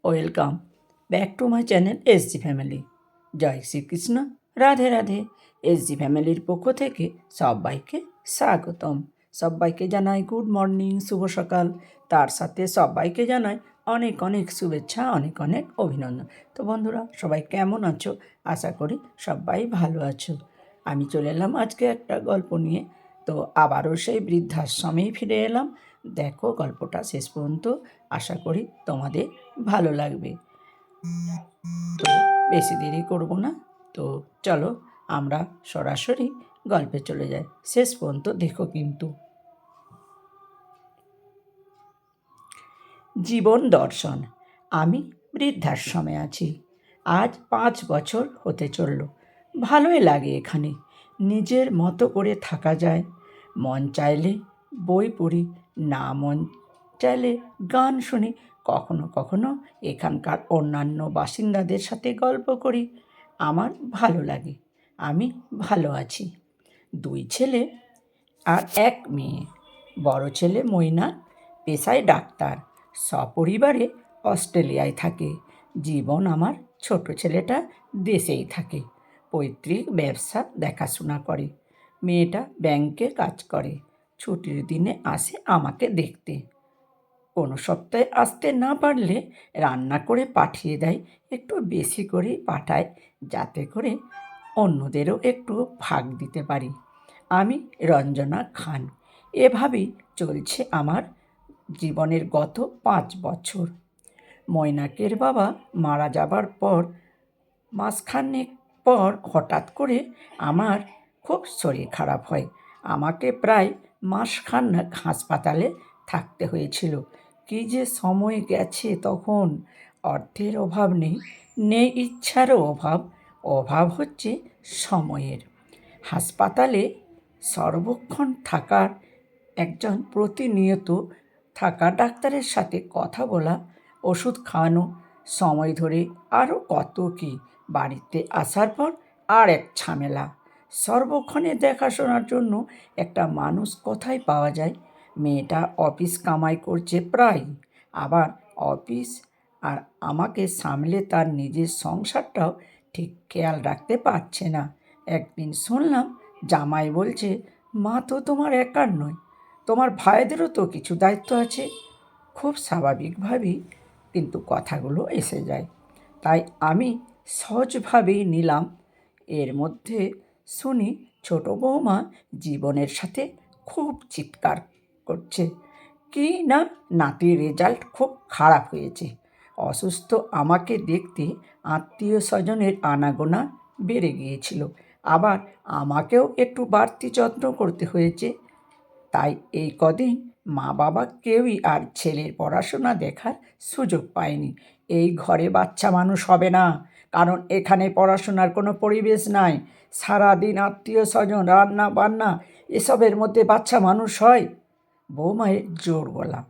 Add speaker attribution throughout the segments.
Speaker 1: Welcome back to my channel SG family. জয় Shri Krishna, Radhe Radhe. SG ফ্যামিলির পক্ষ থেকে সবাইকে স্বাগতম। সবাইকে জানাই গুড মর্নিং, শুভ সকাল। তার সাথে সবাইকে জানাই অনেক অনেক শুভেচ্ছা, অনেক অনেক অভিনন্দন। তো বন্ধুরা, সবাই কেমন আছো? আশা করি সবাই ভালো আছো। আমি চলে এলাম আজকে একটা গল্প নিয়ে। তো আবারও সেই বৃদ্ধাশ্রমেই ফিরে এলাম। দেখো গল্পটা শেষ পর্যন্ত, আশা করি তোমাদের ভালো লাগবে। তো বেশি দেরি করব না, তো চলো আমরা সরাসরি গল্পে চলে যাই। শেষ পর্যন্ত দেখো কিন্তু। জীবন দর্শন। আমি বৃদ্ধাশ্রমে আছি। আজ 5 বছর হতে চলল। ভালোই লাগে এখানে, নিজের মতো করে থাকা যায়। মন চাইলে বই পড়ি, না মন চাইলে গান শুনি। কখনো কখনো এখানকার অন্যান্য বাসিন্দাদের সাথে গল্প করি। আমার ভালো লাগে, আমি ভালো আছি। 2 ছেলে আর 1 মেয়ে। বড় ছেলে মৈনাক পেশায় ডাক্তার, সপরিবারে অস্ট্রেলিয়ায় থাকে। জীবন আমার ছোট ছেলেটা দেশেই থাকে, পৈতৃক ব্যবসা দেখাশোনা করে। মেয়েটা ব্যাংকে কাজ করে, ছুটির দিনে আসে আমাকে দেখতে। কোনো সপ্তাহে আসতে না পারলে রান্না করে পাঠিয়ে দেয়, একটু বেশি করেই পাঠায়, যাতে করে অন্যদেরও একটু ভাগ দিতে পারি। আমি রঞ্জনা খান। এভাবেই চলছে আমার জীবনের গত 5 বছর। মৈনাকের বাবা মারা যাবার পর মাসখানেক পর হঠাৎ করে আমার খুব শরীর খারাপ হয়। আমাকে প্রায় মাসখানেক হাসপাতালে থাকতে হয়েছিল। কী যে সময় গেছে তখন! অর্থের অভাব নেই, নেই ইচ্ছারও অভাব, অভাব হচ্ছে সময়ের। হাসপাতালে সর্বক্ষণ থাকার, একজন প্রতিনিয়ত থাকা ডাক্তারের সাথে কথা বলা, ওষুধ খাওয়ানো, সময় ধরে আরও কত কী। বাড়িতে আসার পর আর এক ঝামেলা। সর্বক্ষণে দেখাশোনার জন্য একটা মানুষ কোথায় পাওয়া যায়? মেয়েটা অফিস কামাই করছে প্রায়, আবার অফিস আর আমাকে সামলে তার নিজের সংসারটাও ঠিক খেয়াল রাখতে পারছে না। একদিন শুনলাম জামাই বলছে, মা তো তোমার একার নয়, তোমার ভাইদেরও তো কিছু দায়িত্ব আছে। খুব স্বাভাবিকভাবেই কিন্তু কথাগুলো এসে যায়, তাই আমি সহজভাবেই নিলাম। এর মধ্যে শুনি ছোট বৌমা জীবনের সাথে খুব চিৎকার করছে, কি না নাতির রেজাল্ট খুব খারাপ হয়েছে। অসুস্থ আমাকে দেখতে আত্মীয় স্বজনের আনাগোনা বেড়ে গিয়েছিল, আবার আমাকেও একটু বাড়তি যত্ন করতে হয়েছে। তাই এই কদিন মা বাবা কেউই আর ছেলের পড়াশোনা দেখার সুযোগ পায়নি। এই ঘরে বাচ্চা মানুষ হবে না, কারণ এখানে পড়াশোনার কোনো পরিবেশ নাই। সারাদিন আত্মীয় স্বজন, রান্না বান্না, এসবের মধ্যে বাচ্চা মানুষ হয়? বৌমায়ের জোর গলা।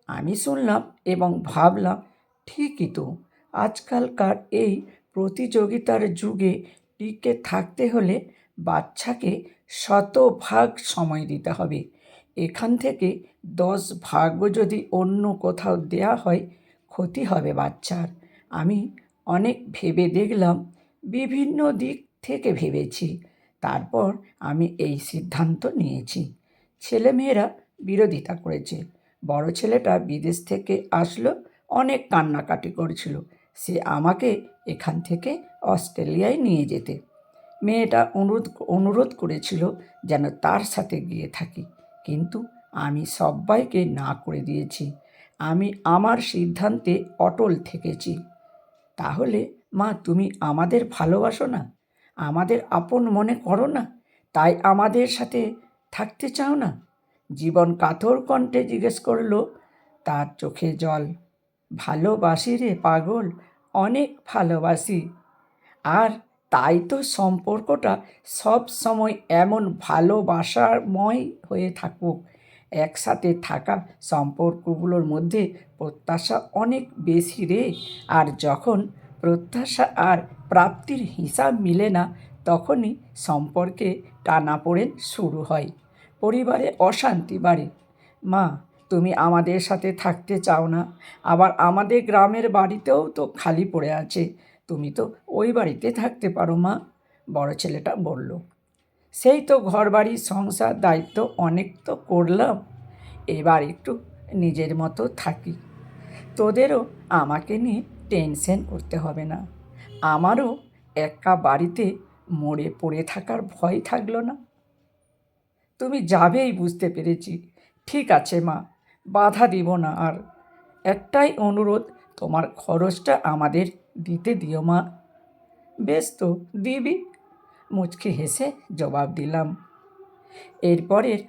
Speaker 1: আমি শুনলাম এবং ভাবলাম, ঠিকই তো। আজকালকার এই প্রতিযোগিতার যুগে টিকে থাকতে হলে বাচ্চাকে 100 ভাগ সময় দিতে হবে। এখান থেকে 10 ভাগও যদি অন্য কোথাও দেয়া হয়, ক্ষতি হবে বাচ্চার। আমি অনেক ভেবে দেখলাম, বিভিন্ন দিক থেকে ভেবেছি, তারপর আমি এই সিদ্ধান্ত নিয়েছি। ছেলেমেয়েরা বিরোধিতা করেছে। বড় ছেলেটা বিদেশ থেকে আসলো, অনেক কান্নাকাটি করছিল। সে আমাকে এখান থেকে অস্ট্রেলিয়ায় নিয়ে যেতে। মেয়েটা অনুরোধ করেছিল যেন তার সাথে গিয়ে থাকি, কিন্তু আমি সবাইকে না করে দিয়েছি। আমি আমার সিদ্ধান্তে অটল থেকেছি। তাহলে মা, তুমি আমাদের ভালোবাসো না, আমাদের আপন মনে করো না, তাই আমাদের সাথে থাকতে চাও না? জীবন কাতর কণ্ঠে জিজ্ঞেস করলো, তার চোখে জল। ভালোবাসি রে পাগল, অনেক ভালোবাসি। আর তাই তো সম্পর্কটা সব সময় এমন ভালোবাসাময় হয়ে থাকুক। একসাথে থাকা সম্পর্কগুলোর মধ্যে প্রত্যাশা অনেক বেশি রে। আর যখন প্রত্যাশা আর প্রাপ্তির হিসাব মিলে না, তখনই সম্পর্কে টানাপোড়েন শুরু হয়, পরিবারে অশান্তি বাড়ে। মা, তুমি আমাদের সাথে থাকতে চাও না। আবার আমাদের গ্রামের বাড়িতেও তো খালি পড়ে আছে, তুমি তো ওই বাড়িতে থাকতে পারো মা, বড় ছেলেটা বলল। সেই তো ঘরবাড়ি সংসার দায়িত্ব অনেক তো করলাম, এবার একটু নিজের মতো থাকি। তোদেরও আমাকে নিয়ে টেনশন করতে হবে না। আমারও একা বাড়িতে মরে পড়ে থাকার ভয় থাকলো না। তুমি যাবেই বুঝতে পেরেছি। ঠিক আছে মা, বাধা দিব না আর। একটাই অনুরোধ, তোমার খরচটা আমাদের দিতে দিও মা। বেশ তো, দিবি, মুচকি হেসে জবাব দিলাম। এরপরের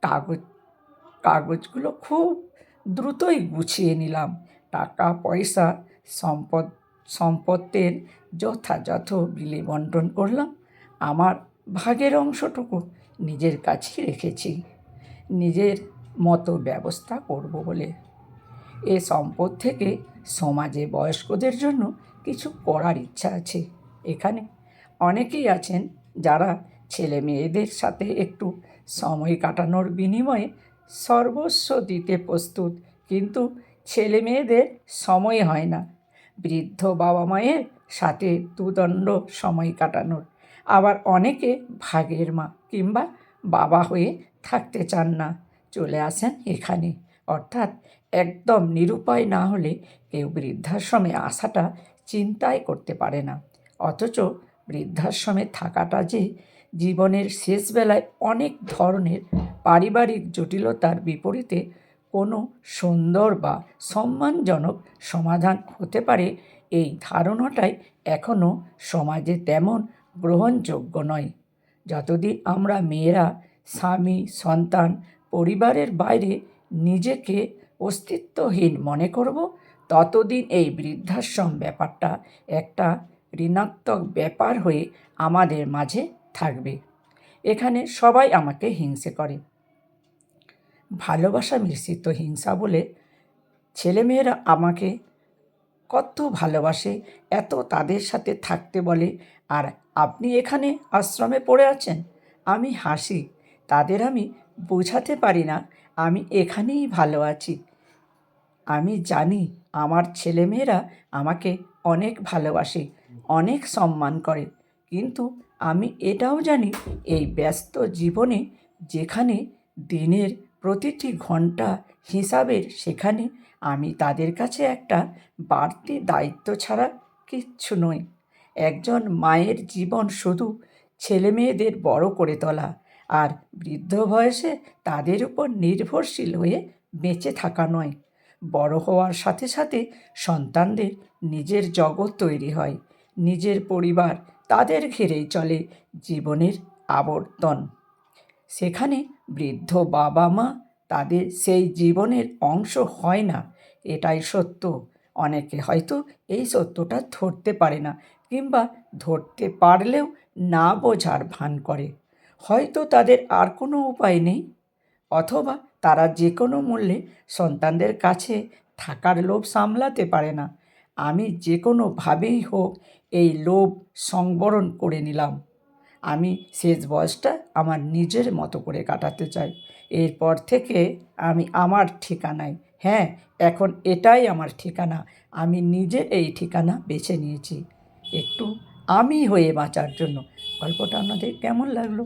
Speaker 1: কাগজ কাগজগুলো খুব দ্রুতই গুছিয়ে নিলাম। টাকা পয়সা সম্পত্তির যথাযথ বিলি বন্টন করলাম। আমার ভাগের অংশটুকু নিজের কাছেই রেখেছি, নিজের মতো ব্যবস্থা করব বলে। এ সম্পদ থেকে সমাজে বয়স্কদের জন্য কিছু করার ইচ্ছা আছে। এখানে অনেকেই আছেন যারা ছেলে মেয়েদের সাথে একটু সময় কাটানোর বিনিময়ে সর্বস্ব দিতে প্রস্তুত, কিন্তু ছেলে মেয়েদের সময় হয় না বৃদ্ধ বাবা মায়ের সাথে দুদণ্ড সময় কাটানোর। আবার অনেকে ভাগের মা কিংবা বাবা হয়ে থাকতে চান না, চলে আসেন এখানে। অর্থাৎ একদম নিরুপায় না হলে কেউ বৃদ্ধাশ্রমে আসাটা চিন্তাই করতে পারে না। অথচ বৃদ্ধাশ্রমে থাকাটা যে জীবনের শেষ বেলায় অনেক ধরনের পারিবারিক জটিলতার বিপরীতে কোনো সুন্দর বা সম্মানজনক সমাধান হতে পারে, এই ধারণাটাই এখনও সমাজে তেমন গ্রহণযোগ্য নয়। যতদিন আমরা মেয়েরা স্বামী সন্তান পরিবারের বাইরে নিজেকে অস্তিত্বহীন মনে করব, ততদিন এই বৃদ্ধাশ্রম ব্যাপারটা একটা ঋণাত্মক ব্যাপার হয়ে আমাদের মাঝে থাকবে। এখানে সবাই আমাকে হিংসে করে, ভালোবাসা মিশ্রিত হিংসা বলে। ছেলেমেয়েরা আমাকে কত ভালোবাসে, এত তাদের সাথে থাকতে বলে, আর আপনি এখানে আশ্রমে পড়ে আছেন। আমি হাসি, তাদের আমি বোঝাতে পারি না আমি এখানেই ভালো আছি। আমি জানি আমার ছেলেমেয়েরা আমাকে অনেক ভালোবাসে, অনেক সম্মান করে, কিন্তু আমি এটাও জানি এই ব্যস্ত জীবনে, যেখানে দিনের প্রতিটি ঘন্টা হিসাবের, সেখানে আমি তাদের কাছে একটা বাড়তি দায়িত্ব ছাড়া কিচ্ছু নই। একজন মায়ের জীবন শুধু ছেলেমেয়েদের বড় করে তোলা আর বৃদ্ধ বয়সে তাদের উপর নির্ভরশীল হয়ে বেঁচে থাকা নয়। বড় হওয়ার সাথে সাথে সন্তানদের নিজের জগৎ তৈরি হয়, নিজের পরিবার, তাদের ঘিরেই চলে জীবনের আবর্তন। সেখানে বৃদ্ধ বাবা মা তাদের সেই জীবনের অংশ হয় না, এটাই সত্য। অনেকে হয়তো এই সত্যটা ধরতে পারে না, কিংবা ধরতে পারলেও না বোঝার ভান করে। হয়তো তাদের আর কোনো উপায় নেই, অথবা তারা যে কোনো মূল্যে সন্তানদের কাছে থাকার লোভ সামলাতে পারে না। আমি যে কোনোভাবেই হোক এই লোভ সংবরণ করে নিলাম। আমি শেষ বয়সটা আমার নিজের মতো করে কাটাতে চাই। এরপর থেকে আমি আমার ঠিকানায়, হ্যাঁ, এখন এটাই আমার ঠিকানা। আমি নিজে এই ঠিকানা বেছে নিয়েছি, একটু আমি হয়ে বাঁচার জন্য। গল্পটা আপনাদের কেমন লাগলো?